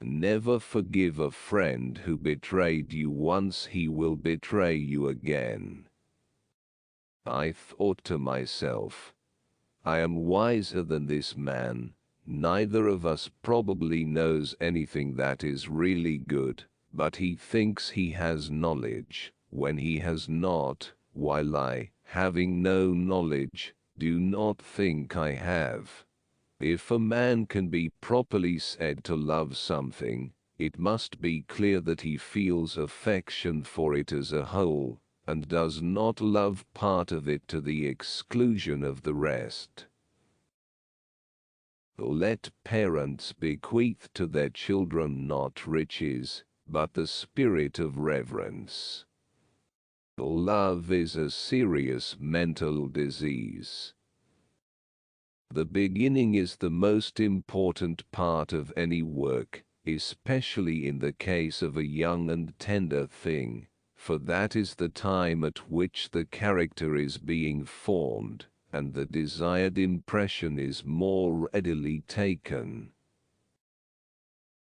Never forgive a friend who betrayed you once, he will betray you again. I thought to myself, I am wiser than this man. Neither of us probably knows anything that is really good, but he thinks he has knowledge, when he has not, while I, having no knowledge, do not think I have. If a man can be properly said to love something, it must be clear that he feels affection for it as a whole, and does not love part of it to the exclusion of the rest. Let parents bequeath to their children not riches, but the spirit of reverence. Love is a serious mental disease. The beginning is the most important part of any work, especially in the case of a young and tender thing, for that is the time at which the character is being formed, and the desired impression is more readily taken.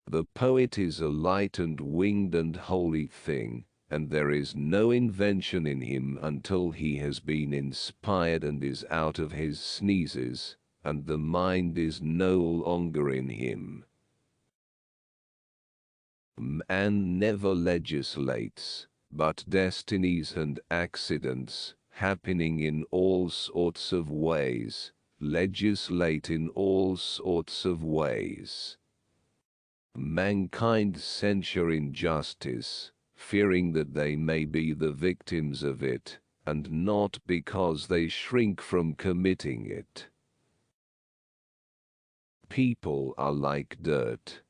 The poet is a light and winged and holy thing, and there is no invention in him until he has been inspired and is out of his sneezes, and the mind is no longer in him. Man never legislates, but destinies and accidents, happening in all sorts of ways, legislate in all sorts of ways. Mankind censure injustice, fearing that they may be the victims of it, and not because they shrink from committing it. People are like dirt.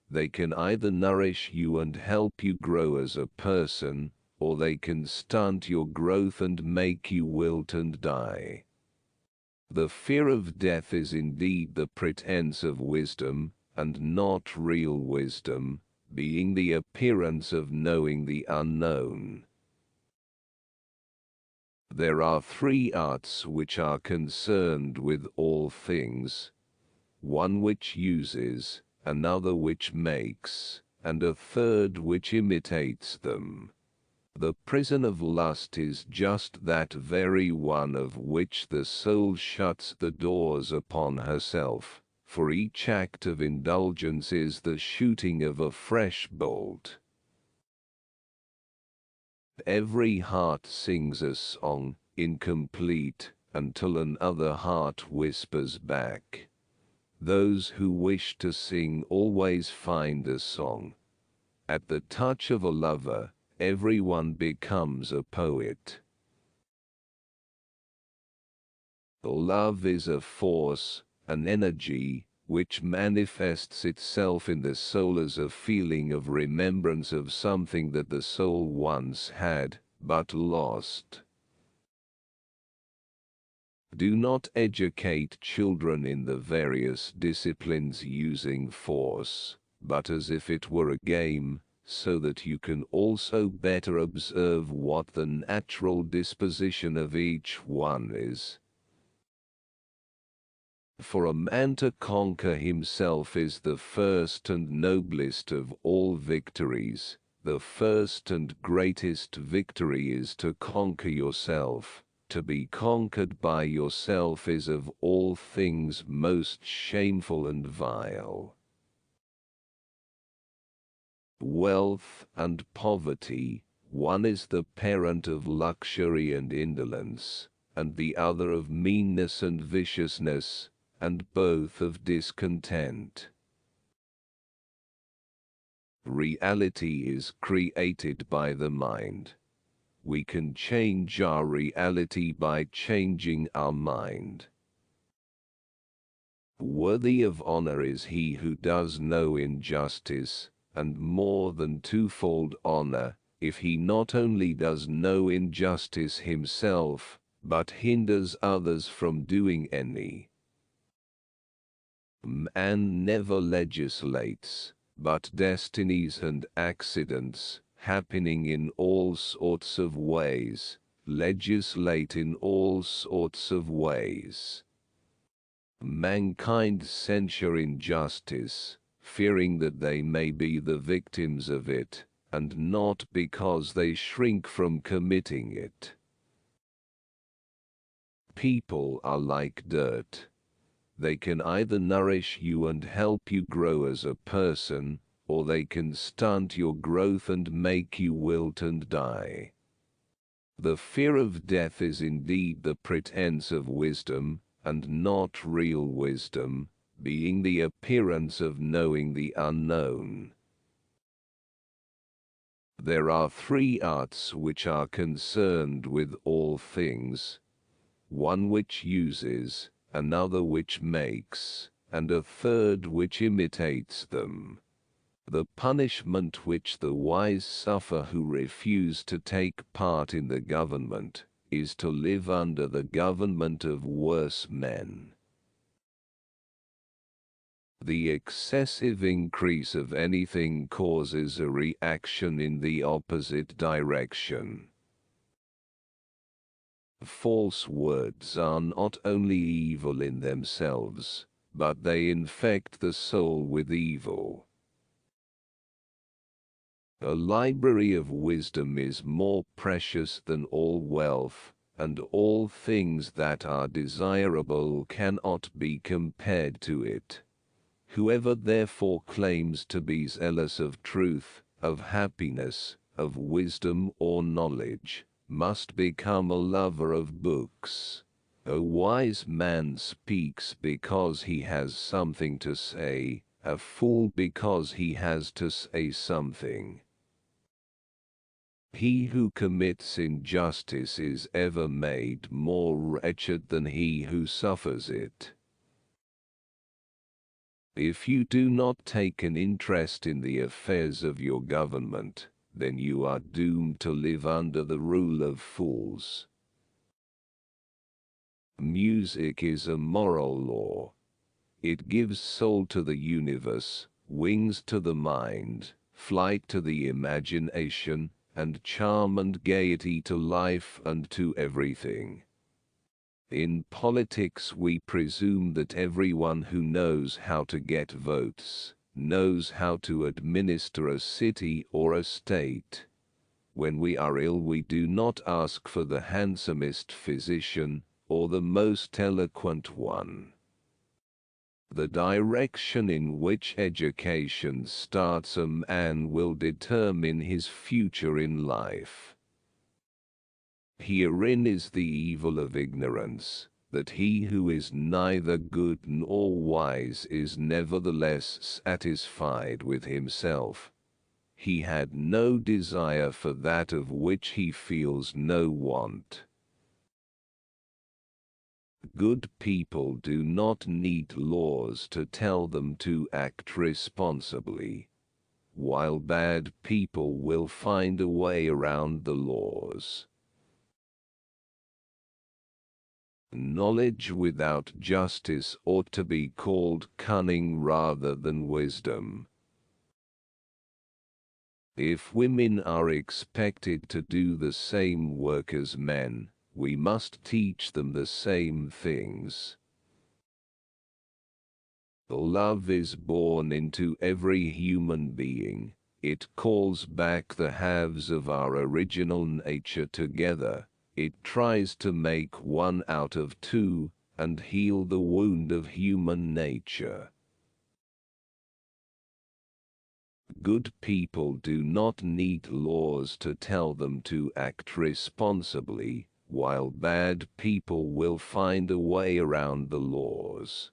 They can either nourish you and help you grow as a person, or they can stunt your growth and make you wilt and die. The fear of death is indeed the pretense of wisdom, and not real wisdom, being the appearance of knowing the unknown. There are three arts which are concerned with all things: one which uses, another which makes, and a third which imitates them. The prison of lust is just that very one of which the soul shuts the doors upon herself, for each act of indulgence is the shooting of a fresh bolt. Every heart sings a song, incomplete, until another heart whispers back. Those who wish to sing always find a song. At the touch of a lover, everyone becomes a poet. Love is a force, an energy, which manifests itself in the soul as a feeling of remembrance of something that the soul once had, but lost. Do not educate children in the various disciplines using force, but as if it were a game, so that you can also better observe what the natural disposition of each one is. For a man to conquer himself is the first and noblest of all victories. The first and greatest victory is to conquer yourself. To be conquered by yourself is of all things most shameful and vile. Wealth and poverty, one is the parent of luxury and indolence, and the other of meanness and viciousness, and both of discontent. Reality is created by the mind. We can change our reality by changing our mind. Worthy of honor is he who does no injustice, and more than twofold honor, if he not only does no injustice himself, but hinders others from doing any. Man never legislates, but destinies and accidents, happening in all sorts of ways, legislate in all sorts of ways. Mankind censure injustice, fearing that they may be the victims of it, and not because they shrink from committing it. People are like dirt. They can either nourish you and help you grow as a person, or they can stunt your growth and make you wilt and die. The fear of death is indeed the pretense of wisdom, and not real wisdom, being the appearance of knowing the unknown. There are three arts which are concerned with all things: one which uses, another which makes, and a third which imitates them. The punishment which the wise suffer who refuse to take part in the government is to live under the government of worse men. The excessive increase of anything causes a reaction in the opposite direction. False words are not only evil in themselves, but they infect the soul with evil. A library of wisdom is more precious than all wealth, and all things that are desirable cannot be compared to it. Whoever therefore claims to be zealous of truth, of happiness, of wisdom or knowledge, must become a lover of books. A wise man speaks because he has something to say, a fool because he has to say something. He who commits injustice is ever made more wretched than he who suffers it. If you do not take an interest in the affairs of your government, then you are doomed to live under the rule of fools. Music is a moral law. It gives soul to the universe, wings to the mind, flight to the imagination, and charm and gaiety to life and to everything. In politics we presume that everyone who knows how to get votes knows how to administer a city or a state. When we are ill we do not ask for the handsomest physician or the most eloquent one. The direction in which education starts a man will determine his future in life. Herein is the evil of ignorance, that he who is neither good nor wise is nevertheless satisfied with himself. He had no desire for that of which he feels no want. Good people do not need laws to tell them to act responsibly, while bad people will find a way around the laws. Knowledge without justice ought to be called cunning rather than wisdom. If women are expected to do the same work as men, we must teach them the same things. Love is born into every human being. It calls back the halves of our original nature together. It tries to make one out of two, and heal the wound of human nature. Good people do not need laws to tell them to act responsibly, while bad people will find a way around the laws.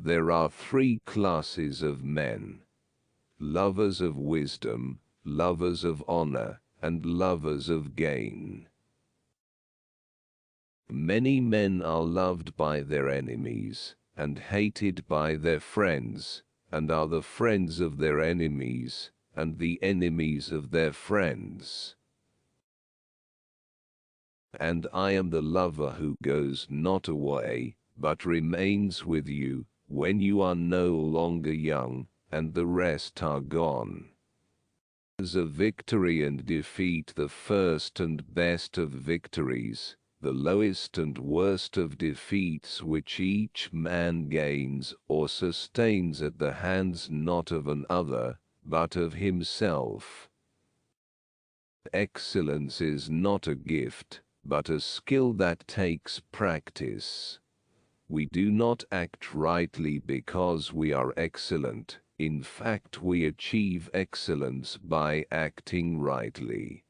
There are three classes of men: lovers of wisdom, lovers of honor, and lovers of gain. Many men are loved by their enemies, and hated by their friends, and are the friends of their enemies, and the enemies of their friends. And I am the lover who goes not away, but remains with you, when you are no longer young, and the rest are gone. As a victory and defeat the first and best of victories, the lowest and worst of defeats which each man gains or sustains at the hands not of another, but of himself. Excellence is not a gift, but a skill that takes practice. We do not act rightly because we are excellent. In fact, we achieve excellence by acting rightly.